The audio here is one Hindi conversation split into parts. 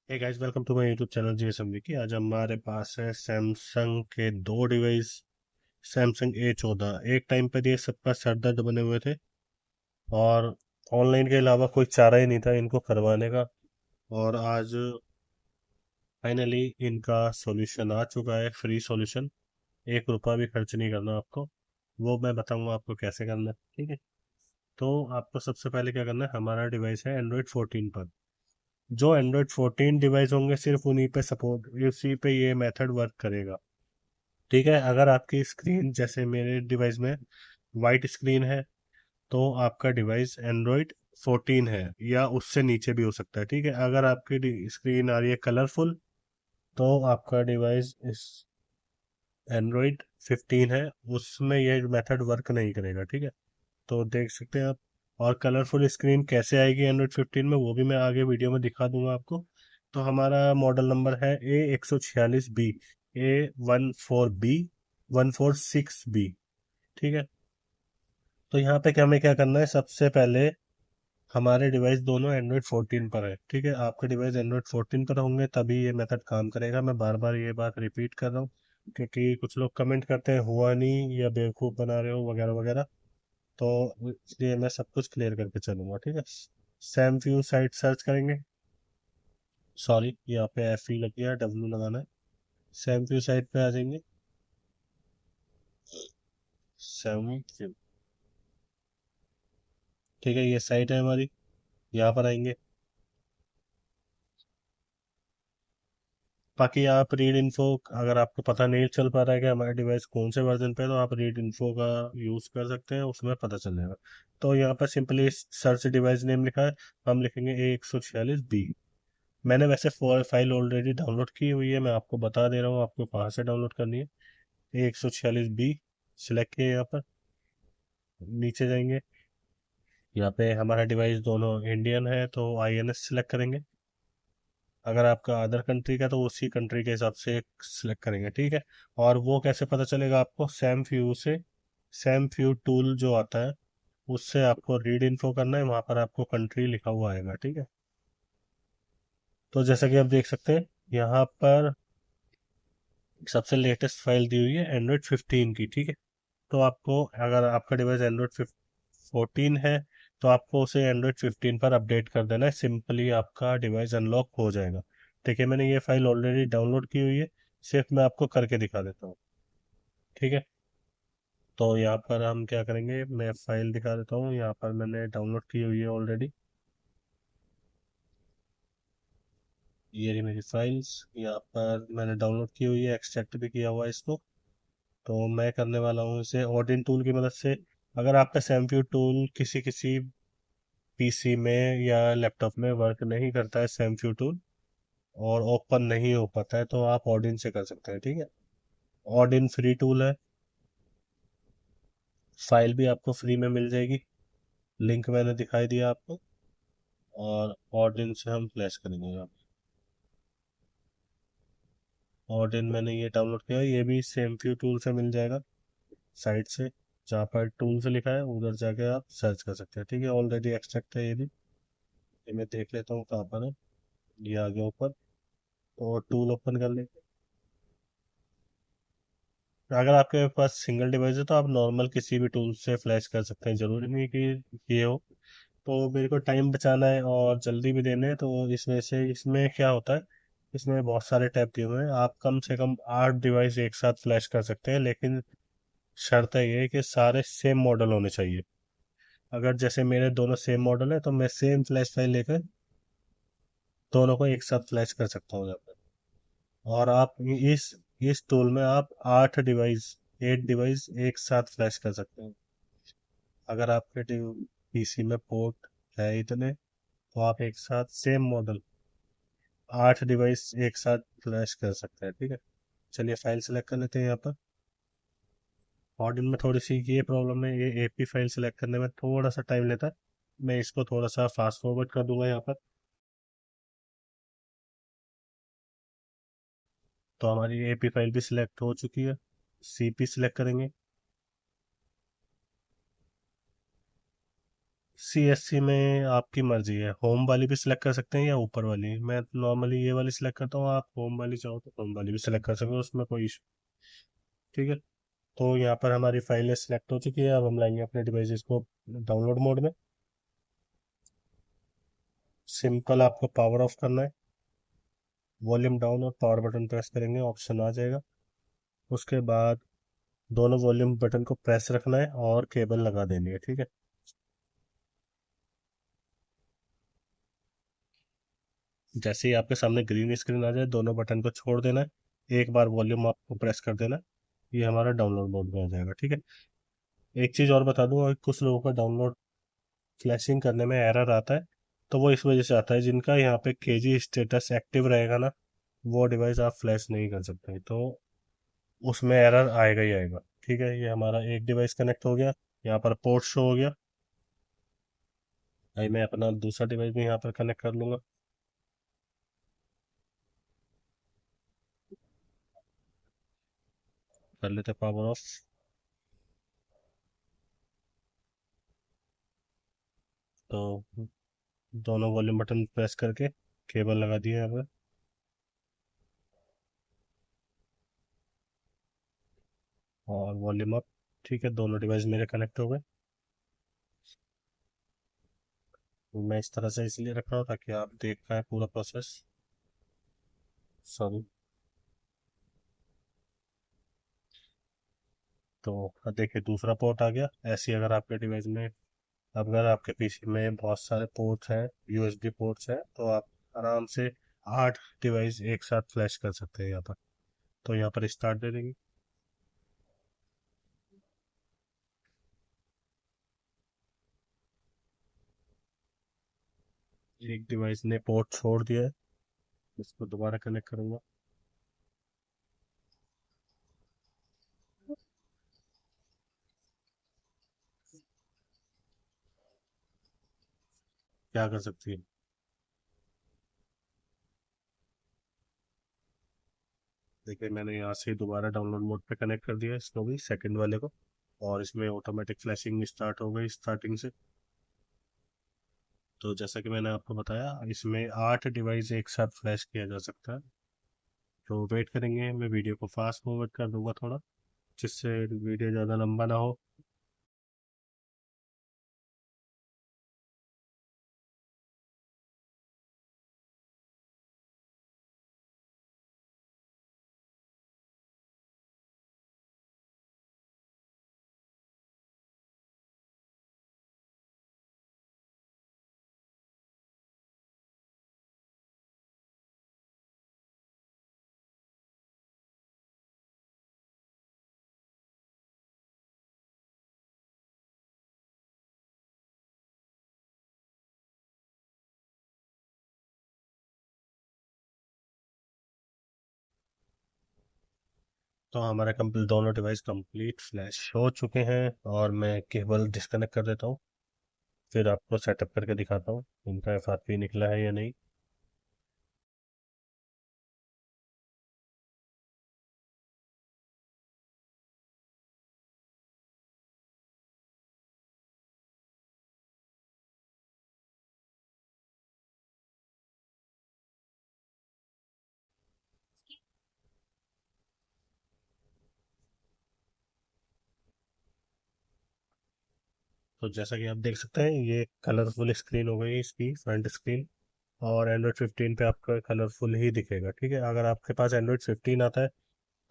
Hey guys, welcome to my YouTube channel GSM की। आज हमारे पास है सैमसंग के दो डिवाइस। Samsung A14। एक टाइम पर ये सबका सरदर्द बने हुए थे और ऑनलाइन के अलावा कोई चारा ही नहीं था इनको करवाने का। और आज फाइनली इनका सॉल्यूशन आ चुका है, फ्री सॉल्यूशन। 1 रुपया भी खर्च नहीं करना आपको। वो मैं बताऊंगा आपको कैसे करना है, ठीक है। तो आपको सबसे पहले क्या करना है, हमारा डिवाइस है एंड्रॉयड 14 पर। जो एंड्रॉयड 14 डिवाइस होंगे सिर्फ उन्हीं पे सपोर्ट, उसी पे ये मेथड वर्क करेगा, ठीक है। अगर आपकी स्क्रीन जैसे मेरे डिवाइस में वाइट स्क्रीन है तो आपका डिवाइस एंड्रॉयड 14 है, या उससे नीचे भी हो सकता है, ठीक है। अगर आपकी स्क्रीन आ रही है कलरफुल तो आपका डिवाइस इस एंड्रॉयड 15 है, उसमें ये मेथड वर्क नहीं करेगा, ठीक है। तो देख सकते हैं आप। और कलरफुल स्क्रीन कैसे आएगी एंड्रॉयड 15 में, वो भी मैं आगे वीडियो में दिखा दूंगा आपको। तो हमारा मॉडल नंबर है A146B, A14B 146B, ठीक है। तो यहाँ पे क्या, हमें क्या करना है, सबसे पहले हमारे डिवाइस दोनों एंड्रॉयड 14 पर है, ठीक है। आपके डिवाइस एंड्रॉयड 14 पर होंगे तभी ये मेथड काम करेगा। मैं बार बार ये बात रिपीट कर रहा हूँ क्योंकि कुछ लोग कमेंट करते हैं हुआ नहीं या बेवकूफ़ बना रहे हो वगैरह वगैरह। तो इसलिए मैं सब कुछ क्लियर करके चलूंगा, ठीक है। सैम व्यू साइट सर्च करेंगे। सॉरी, यहाँ पे F लग गया, W लगाना है। सैम व्यू साइट पे आ जाएंगे। सैम व्यू, ठीक है, ये साइट है हमारी। यहाँ पर आएंगे। बाकी आप रीड इन्फो, अगर आपको पता नहीं चल पा रहा है कि हमारा डिवाइस कौन से वर्जन पे है तो आप रीड इन्फो का यूज़ कर सकते हैं, उसमें पता चल जाएगा। तो यहाँ पर सिंपली सर्च डिवाइस नेम लिखा है, हम लिखेंगे A146B। मैंने वैसे फाइल ऑलरेडी डाउनलोड की हुई है, मैं आपको बता दे रहा हूँ आपको कहाँ से डाउनलोड करनी है। A146B सिलेक्ट किया, यहाँ पर नीचे जाएंगे। यहाँ पे हमारा डिवाइस दोनों इंडियन है तो INS सिलेक्ट करेंगे। अगर आपका अदर कंट्री का तो उसी कंट्री के हिसाब से सिलेक्ट करेंगे, ठीक है। और वो कैसे पता चलेगा आपको, सैम फ्यू से, सैम फ्यू टूल जो आता है उससे आपको रीड इन्फो करना है, वहां पर आपको कंट्री लिखा हुआ आएगा, ठीक है। तो जैसा कि आप देख सकते हैं यहाँ पर सबसे लेटेस्ट फाइल दी हुई है एंड्रॉयड 15 की, ठीक है। तो आपको, अगर आपका डिवाइस एंड्रॉयड 14 है तो आपको उसे एंड्रॉयड 15 पर अपडेट कर देना है, सिंपली आपका डिवाइस अनलॉक हो जाएगा। देखिए, मैंने ये फाइल ऑलरेडी डाउनलोड की हुई है, सिर्फ मैं आपको करके दिखा देता हूँ, ठीक है। तो यहाँ पर हम क्या करेंगे, मैं फाइल दिखा देता हूँ, यहाँ पर मैंने डाउनलोड की हुई है ऑलरेडी। ये रही मेरी फाइल्स, यहाँ पर मैंने डाउनलोड की हुई है, एक्सट्रैक्ट भी किया हुआ है इसको। तो मैं करने वाला हूँ इसे ऑडिन टूल की मदद से। अगर आपका सैमफ्यू टूल किसी किसी पीसी में या लैपटॉप में वर्क नहीं करता है, सैमफ्यू टूल, और ओपन नहीं हो पाता है, तो आप ऑडिन से कर सकते हैं, ठीक है। ऑडिन फ्री टूल है, फाइल भी आपको फ्री में मिल जाएगी, लिंक मैंने दिखाई दिया आपको। और ऑडिन से हम फ्लैश करेंगे आप। ऑडिन मैंने ये डाउनलोड किया, ये भी सैमफ्यू टूल से मिल जाएगा, साइट से। जहाँ पर टूल से लिखा है उधर जाके आप सर्च कर सकते हैं, ठीक है। ऑलरेडी एक्सट्रैक्ट है ये भी। ये मैं देख लेता हूँ कहाँ पर है। ये आ गया ऊपर। तो टूल ओपन कर लेंगे। अगर आपके पास सिंगल डिवाइस है तो आप नॉर्मल किसी भी टूल से फ्लैश कर सकते हैं, जरूरी नहीं कि ये हो। तो मेरे को टाइम बचाना है और जल्दी भी देने हैं, तो इस वजह से इसमें क्या होता है, इसमें बहुत सारे टैब दिए हुए हैं, आप कम से कम 8 डिवाइस एक साथ फ्लैश कर सकते हैं, लेकिन शर्त है ये कि सारे सेम मॉडल होने चाहिए। अगर जैसे मेरे दोनों सेम मॉडल है तो मैं सेम फ्लैश फाइल लेकर दोनों को एक साथ फ्लैश कर सकता हूँ यहाँ पर। और आप इस टूल में आप 8 डिवाइस एक साथ फ्लैश कर सकते हैं। अगर आपके पीसी में पोर्ट है इतने तो आप एक साथ सेम मॉडल 8 डिवाइस एक साथ फ्लैश कर सकते हैं, ठीक है। चलिए फाइल सेलेक्ट कर लेते हैं यहाँ पर। ऑडिन में थोड़ी सी ये प्रॉब्लम है, ये AP फाइल सेलेक्ट करने में थोड़ा सा टाइम लेता है। मैं इसको थोड़ा सा फास्ट फॉरवर्ड कर दूंगा यहाँ पर। तो हमारी AP फाइल भी सिलेक्ट हो चुकी है। CP सिलेक्ट करेंगे। CSC में आपकी मर्जी है, होम वाली भी सिलेक्ट कर सकते हैं या ऊपर वाली। मैं नॉर्मली ये वाली सिलेक्ट करता हूँ, आप होम वाली चाहो तो होम वाली भी सिलेक्ट कर सकते हो, उसमें कोई इशू। ठीक है। तो यहाँ पर हमारी फाइलें सिलेक्ट हो चुकी है, अब हम लाएंगे अपने डिवाइसेस को डाउनलोड मोड में। सिंपल आपको पावर ऑफ करना है, वॉल्यूम डाउन और पावर बटन प्रेस करेंगे, ऑप्शन आ जाएगा। उसके बाद दोनों वॉल्यूम बटन को प्रेस रखना है और केबल लगा देनी है। ठीक है। जैसे ही आपके सामने ग्रीन स्क्रीन आ जाए, दोनों बटन को छोड़ देना है, एक बार वॉल्यूम आपको प्रेस कर देना है, ये हमारा डाउनलोड मोड में आ जाएगा। ठीक है। एक चीज़ और बता दूं, और कुछ लोगों का डाउनलोड फ्लैशिंग करने में एरर आता है, तो वो इस वजह से आता है, जिनका यहाँ पे केजी स्टेटस एक्टिव रहेगा ना, वो डिवाइस आप फ्लैश नहीं कर सकते, तो उसमें एरर आएगा ही आएगा। ठीक है। ये हमारा एक डिवाइस कनेक्ट हो गया, यहाँ पर पोर्ट शो हो गया। भाई मैं अपना दूसरा डिवाइस भी यहाँ पर कनेक्ट कर लूंगा। कर लेते पावर ऑफ। तो दोनों वॉल्यूम बटन प्रेस करके केबल लगा दिया यहाँ पर, और वॉल्यूम अप। ठीक है, दोनों डिवाइस मेरे कनेक्ट हो गए। मैं इस तरह से इसलिए रख रहा हूँ ताकि आप देख पाए पूरा प्रोसेस। सॉरी। तो देखिए दूसरा पोर्ट आ गया। ऐसे ही अगर आपके डिवाइस में, अगर आपके पीसी में बहुत सारे पोर्ट्स हैं, यूएसबी पोर्ट्स हैं, तो आप आराम से 8 डिवाइस एक साथ फ्लैश कर सकते हैं यहाँ पर। तो यहाँ पर स्टार्ट दे देंगे। एक डिवाइस ने पोर्ट छोड़ दिया है, इसको दोबारा कनेक्ट करूंगा। क्या कर सकती है। देखिए मैंने यहाँ से दोबारा डाउनलोड मोड पे कनेक्ट कर दिया इसको भी, सेकंड वाले को, और इसमें ऑटोमेटिक फ्लैशिंग स्टार्ट हो गई स्टार्टिंग से। तो जैसा कि मैंने आपको बताया, इसमें 8 डिवाइस एक साथ फ्लैश किया जा सकता है। तो वेट करेंगे, मैं वीडियो को फास्ट फॉरवर्ड कर दूंगा थोड़ा, जिससे वीडियो ज़्यादा लंबा ना हो। तो हमारा कंप्लीट दोनों डिवाइस कंप्लीट फ्लैश हो चुके हैं, और मैं केबल डिस्कनेक्ट कर देता हूँ, फिर आपको सेटअप करके दिखाता हूँ इनका FRP निकला है या नहीं। तो जैसा कि आप देख सकते हैं, ये कलरफुल स्क्रीन हो गई इसकी फ्रंट स्क्रीन, और एंड्रॉयड 15 पे आपका कलरफुल ही दिखेगा। ठीक है। अगर आपके पास एंड्रॉयड 15 आता है,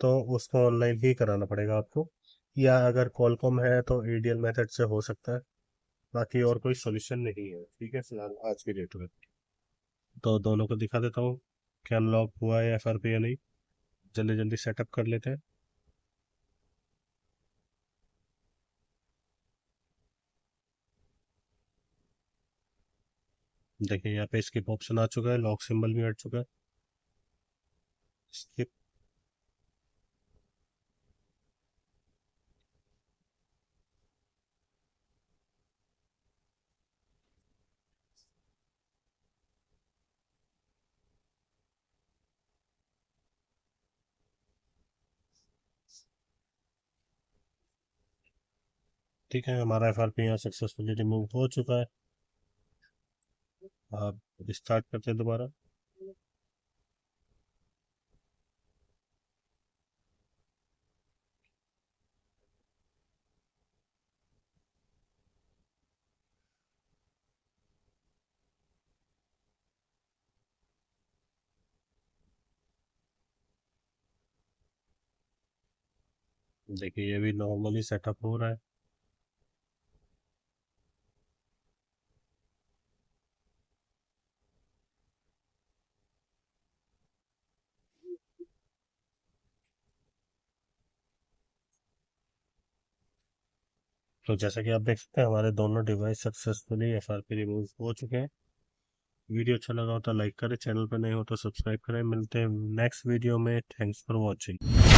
तो उसको ऑनलाइन ही कराना पड़ेगा आपको, या अगर कॉलकॉम है तो ADL मेथड से हो सकता है। बाकी और कोई सोल्यूशन नहीं है, ठीक है, फिलहाल आज की डेट में। तो दोनों को दिखा देता हूँ, क्या अनलॉक हुआ है FRP या नहीं। जल्दी जल्दी सेटअप कर लेते हैं। देखिए यहाँ पे स्किप ऑप्शन आ चुका है, लॉक सिंबल भी हट चुका है। स्किप। ठीक है, हमारा FRP यहाँ सक्सेसफुली रिमूव हो चुका है। आप स्टार्ट करते हैं दोबारा। देखिए ये भी नॉर्मली सेटअप हो रहा है। तो जैसा कि आप देख सकते हैं हमारे दोनों डिवाइस सक्सेसफुली एफआरपी रिमूव हो चुके हैं। वीडियो अच्छा लगा हो तो लाइक करें, चैनल पर नए हो तो सब्सक्राइब करें। मिलते हैं नेक्स्ट वीडियो में। Thanks for watching.